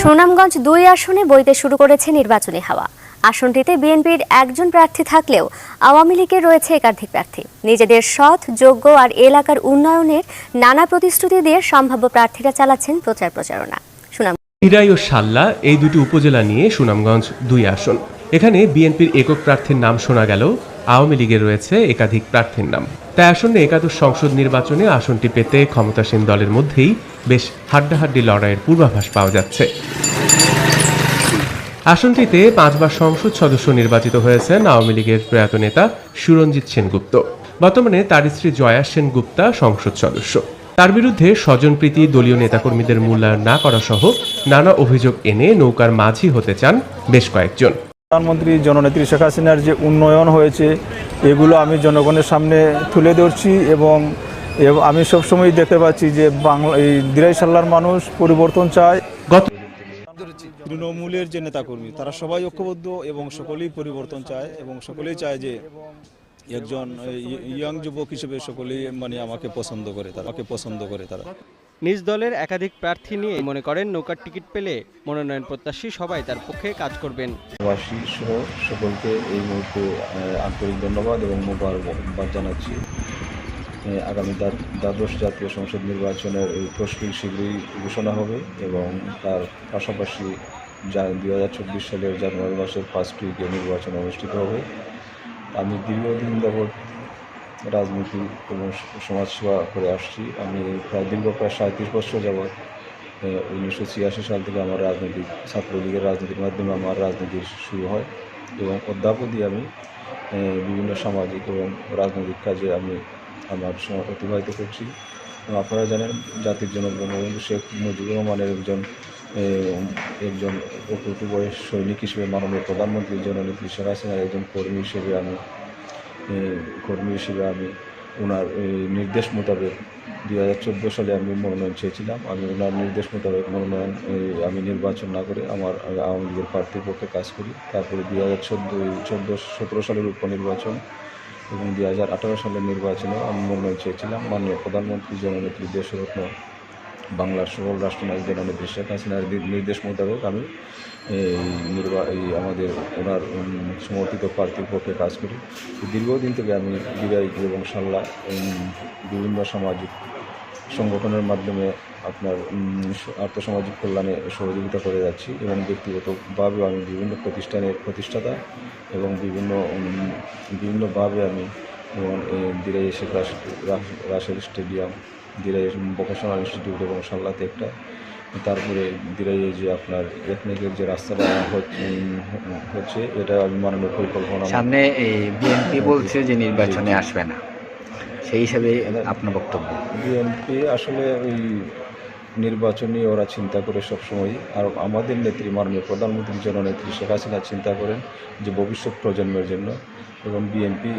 সুনামগঞ্জ ২ আসনে বইতে শুরু করেছে নির্বাচনী হাওয়া। আসনটিতে বিএনপির একজন প্রার্থী থাকলেও আওয়ামী লীগের রয়েছে একাধিক প্রার্থী। নিজেদের সৎ, যোগ্য আর এলাকার উন্নয়নের নানা প্রতিশ্রুতি দিয়ে সম্ভাব্য প্রার্থীরা চালাচ্ছেন প্রচারণা। ইরাই ও সাল্লা এই দুটি উপজেলা নিয়ে সুনামগঞ্জ ২ আসন। এখানে বিএনপির একক প্রার্থীর নাম শোনা গেল, আওয়ামী লীগের রয়েছে একাধিক প্রার্থীর নাম। তাই আসন্ন একাদশ সংসদ নির্বাচনে আসনটি পেতে ক্ষমতাসীন দলের মধ্যেই বেশ হাড্ডাহাড্ডি লড়াইয়ের পূর্বাভাস পাওয়া যাচ্ছে। আসনটিতে 5 বার সংসদ সদস্য নির্বাচিত হয়েছেন আওয়ামী লীগের প্রয়াত নেতা সুরঞ্জিত সেনগুপ্ত। বর্তমানে তার স্ত্রী জয়া সেনগুপ্তা সংসদ সদস্য। তার বিরুদ্ধে স্বজনপ্রীতি, দলীয় নেতাকর্মীদের মূল্যায়ন না করা সহ নানা অভিযোগ এনে নৌকার মাঝি হতে চান বেশ কয়েকজন। প্রধানমন্ত্রী জননেত্রী শেখ হাসিনার যে উন্নয়ন হয়েছে এগুলো আমি জনগণের সামনে তুলে ধরছি এবং আমি সবসময় দেখতে পাচ্ছি যে এই দিরাই সাল্লার মানুষ পরিবর্তন চায়। তৃণমূলের যে নেতাকর্মী তারা সবাই ঐক্যবদ্ধ এবং সকলেই পরিবর্তন চায় এবং সকলেই চায় যে একজন ইয়াং যুবক হিসেবে সকলেই আমাকে পছন্দ করে তারা। নিজ দলের একাধিক প্রার্থী নিয়ে মনে করেন নৌকার টিকিট পেলে মনোনয়ন প্রত্যাশী সবাই তার পক্ষে কাজ করবেন। প্রবাসী সহ সকলকে এই মুহূর্তে আন্তরিক ধন্যবাদ এবং মোবারকবাদ জানাচ্ছি। আগামী দ্বাদশ জাতীয় সংসদ নির্বাচনের এই তফসিল শীঘ্রই ঘোষণা হবে এবং তার পাশাপাশি 2024 সালের জানুয়ারি মাসের 1 উইকে নির্বাচন অনুষ্ঠিত হবে। আমি দীর্ঘদিন যাবৎ রাজনীতি এবং সমাজসেবা করে আসছি। আমি প্রায় 37 বছর যাবৎ 1986 সাল থেকে আমার ছাত্রলীগের রাজনীতির মাধ্যমে আমার রাজনীতি শুরু হয় এবং অদ্যাবধি আমি বিভিন্ন সামাজিক এবং রাজনৈতিক কাজে আমি আমার সময় অতিবাহিত করছি। আপনারা জানেন, জাতির জনক বঙ্গবন্ধু শেখ মুজিবুর রহমানের একজন অপূর্ব বয়স সৈনিক হিসেবে মাননীয় প্রধানমন্ত্রী জননেত্রী শেখ হাসিনার একজন কর্মী হিসেবে আমি ওনার নির্দেশ মোতাবেক 2014 সালে আমি মনোনয়ন চেয়েছিলাম। আমি ওনার নির্দেশ মোতাবেক আমি নির্বাচন না করে আমার আওয়ামী লীগের প্রার্থীর পক্ষে কাজ করি। তারপরে 2017 সালের উপনির্বাচন এবং 2018 সালের নির্বাচনেও আমি মনোনয়ন চেয়েছিলাম। মাননীয় প্রধানমন্ত্রী জননেত্রী দেশরত্ন বাংলার সকল রাষ্ট্রনায়ক জননেত্রী শেখ হাসিনার নির্দেশ মোতাবেক আমি ওনার সমর্থিত প্রার্থীর পক্ষে কাজ করি। দীর্ঘদিন থেকে আমি দিরাই এবং সাল্লা বিভিন্ন সামাজিক সংগঠনের মাধ্যমে আপনার আর্থসামাজিক কল্যাণে সহযোগিতা করে যাচ্ছি এবং ব্যক্তিগতভাবেও আমি বিভিন্ন প্রতিষ্ঠানের প্রতিষ্ঠাতা এবং বিভিন্নভাবে আমি যেমন Derai Sheikh Rashed stadium, Derai vocational institute এবং সাল্লাতে একটা, তারপরে দিরাইয়ে যে আপনার এথনিকের যে রাস্তাটা হচ্ছে এটা আমি মাননীয় পরিকল্পনা সামনে বিএনপি বলছে যে নির্বাচনে আসবে না, সেই হিসাবে আপনার বক্তব্য? বিএনপি আসলে ওই নির্বাচনী ওরা চিন্তা করে সবসময়, আর আমাদের নেত্রী মাননীয় প্রধানমন্ত্রী জননেত্রী শেখ হাসিনা চিন্তা করেন যে ভবিষ্যৎ প্রজন্মের জন্য। এবং বিএনপি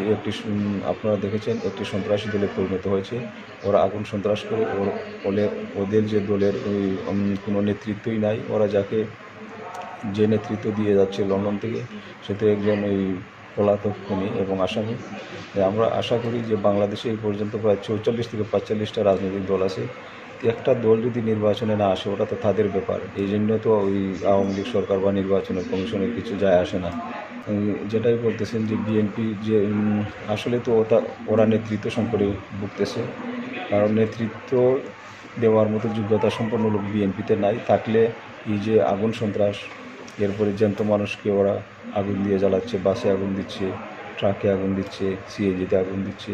আপনারা দেখেছেন একটি সন্ত্রাসী দলে পরিণত হয়েছে। ওরা আগুন সন্ত্রাস করে ওদের যে দলের কোনো নেতৃত্বই নাই। ওরা যে নেতৃত্ব দিয়ে যাচ্ছে লন্ডন থেকে, সেটা একজন পলাতক খুনি এবং আসামি। আমরা আশা করি যে বাংলাদেশে এই পর্যন্ত প্রায় 44 থেকে 45টা রাজনৈতিক দল আছে। একটা দল যদি নির্বাচনে না আসে ওটা তো তাদের ব্যাপার। এই জন্য তো আওয়ামী লীগ সরকার বা নির্বাচনের কমিশনের কিছু যায় আসে না। যেটাই বলতেছেন যে বিএনপি যে আসলে তো ওরা নেতৃত্ব সংকটে ভুগতেছে, কারণ নেতৃত্ব দেওয়ার মতো যোগ্যতা সম্পন্ন লোক বিএনপিতে নাই। থাকলে এই যে আগুন সন্ত্রাস, এরপরে জ্যান্ত মানুষকে ওরা আগুন দিয়ে জ্বালাচ্ছে, বাসে আগুন দিচ্ছে, ট্রাকে আগুন দিচ্ছে, সিএনজিতে আগুন দিচ্ছে।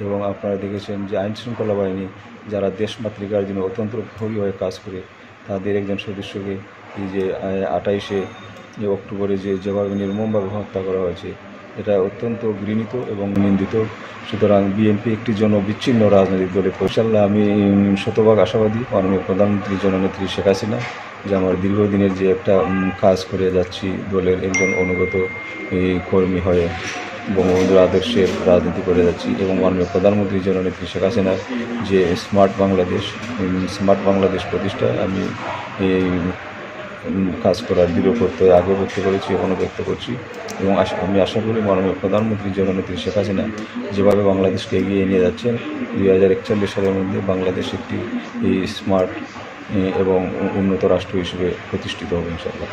এবং আপনারা দেখেছেন যে আইনশৃঙ্খলা বাহিনী যারা দেশমাতৃকার জন্য অত্যন্ত প্রহরী হয়ে কাজ করে, তাদের একজন সদস্যকে এই যে 28শে অক্টোবরে যেভাবে নির্মমভাবে হত্যা করা হয়েছে, এটা অত্যন্ত ঘৃণিত এবং নিন্দিত। সুতরাং বিএনপি একটি জনবিচ্ছিন্ন রাজনৈতিক দলে। ইনশাআল্লাহ আমি শতভাগ আশাবাদী মাননীয় প্রধানমন্ত্রী জননেত্রী শেখ হাসিনা যে আমার দীর্ঘদিনের যে একটা কাজ করে যাচ্ছি দলের একজন অনুগত কর্মী হয়ে বঙ্গবন্ধুর আদর্শের রাজনীতি করে যাচ্ছি এবং মাননীয় প্রধানমন্ত্রী জননেত্রী শেখ হাসিনার যে স্মার্ট বাংলাদেশ প্রতিষ্ঠায় আমি কাজ করার দৃঢ় প্রত্যয় আগে ব্যক্ত করেছি, এখনও ব্যক্ত করছি এবং আমি আশা করি মাননীয় প্রধানমন্ত্রী জননেত্রী শেখ হাসিনা যেভাবে বাংলাদেশকে এগিয়ে নিয়ে যাচ্ছেন, 2041 সালের মধ্যে বাংলাদেশ একটি স্মার্ট এবং উন্নত রাষ্ট্র হিসেবে প্রতিষ্ঠিত হবে ইনশাআল্লাহ।